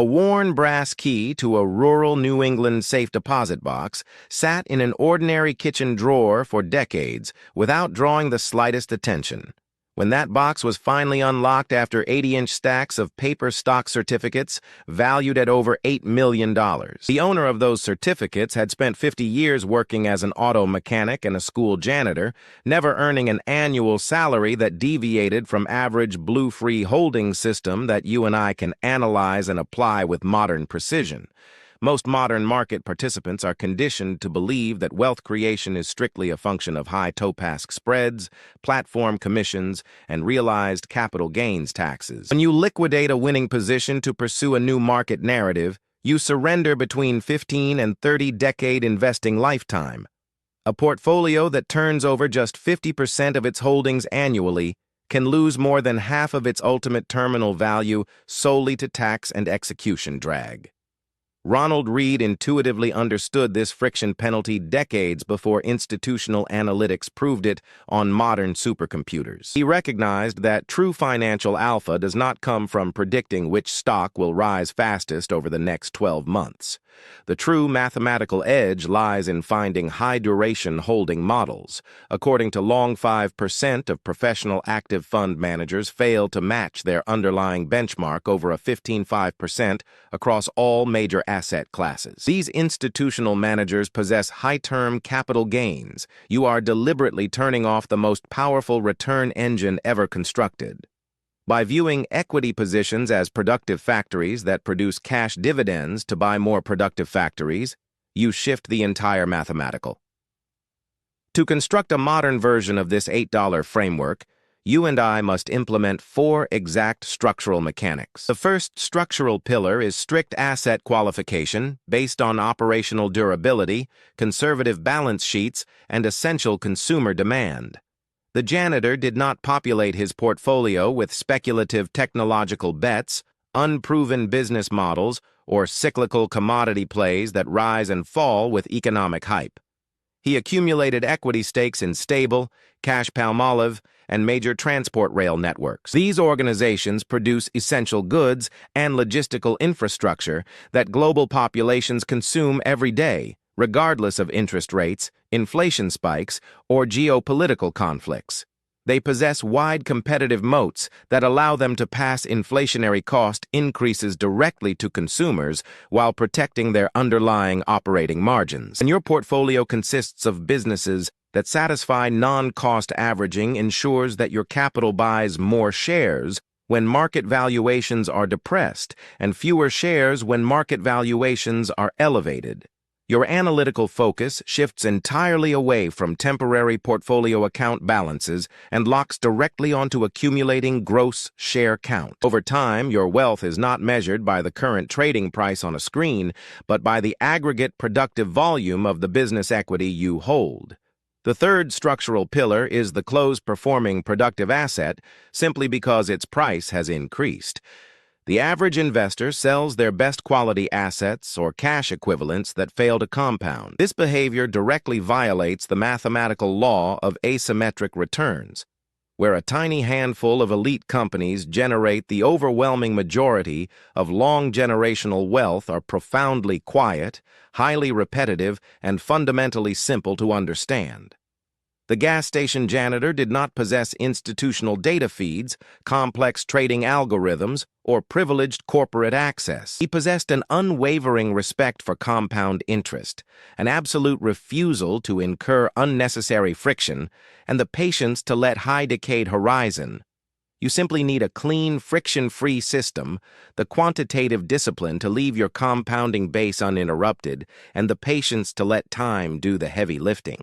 A worn brass key to a rural New England safe deposit box sat in an ordinary kitchen drawer for decades without drawing the slightest attention. When that box was finally unlocked after 80-inch stacks of paper stock certificates valued at over $8 million, the owner of those certificates had spent 50 years working as an auto mechanic and a school janitor, never earning an annual salary that deviated from average blue-free holding system that you and I can analyze and apply with modern precision. Most modern market participants are conditioned to believe that wealth creation is strictly a function of high TOPASC spreads, platform commissions, and realized capital gains taxes. When you liquidate a winning position to pursue a new market narrative, you surrender between 15 and 30-decade investing lifetime. A portfolio that turns over just 50% of its holdings annually can lose more than half of its ultimate terminal value solely to tax and execution drag. Ronald Read intuitively understood this friction penalty decades before institutional analytics proved it on modern supercomputers. He recognized that true financial alpha does not come from predicting which stock will rise fastest over the next 12 months. The true mathematical edge lies in finding high-duration holding models. According to Long, 5% of professional active fund managers fail to match their underlying benchmark over a 15.5% across all major asset classes. These institutional managers possess high-term capital gains. You are deliberately turning off the most powerful return engine ever constructed. By viewing equity positions as productive factories that produce cash dividends to buy more productive factories, you shift the entire mathematical. To construct a modern version of this $8 framework, you and I must implement 4 exact structural mechanics. The first structural pillar is strict asset qualification based on operational durability, conservative balance sheets, and essential consumer demand. The janitor did not populate his portfolio with speculative technological bets, unproven business models, or cyclical commodity plays that rise and fall with economic hype. He accumulated equity stakes in Stable, Cash-Palmolive, and major transport rail networks. These organizations produce essential goods and logistical infrastructure that global populations consume every day, regardless of interest rates, inflation spikes, or geopolitical conflicts. They possess wide competitive moats that allow them to pass inflationary cost increases directly to consumers while protecting their underlying operating margins. And your portfolio consists of businesses that satisfy non-cost averaging ensures that your capital buys more shares when market valuations are depressed and fewer shares when market valuations are elevated. Your analytical focus shifts entirely away from temporary portfolio account balances and locks directly onto accumulating gross share count. Over time, your wealth is not measured by the current trading price on a screen, but by the aggregate productive volume of the business equity you hold. The third structural pillar is the close-performing productive asset simply because its price has increased. The average investor sells their best quality assets or cash equivalents that fail to compound. This behavior directly violates the mathematical law of asymmetric returns, where a tiny handful of elite companies generate the overwhelming majority of long generational wealth are profoundly quiet, highly repetitive, and fundamentally simple to understand. The gas station janitor did not possess institutional data feeds, complex trading algorithms, or privileged corporate access. He possessed an unwavering respect for compound interest, an absolute refusal to incur unnecessary friction, and the patience to let high-decade horizon. You simply need a clean, friction-free system, the quantitative discipline to leave your compounding base uninterrupted, and the patience to let time do the heavy lifting.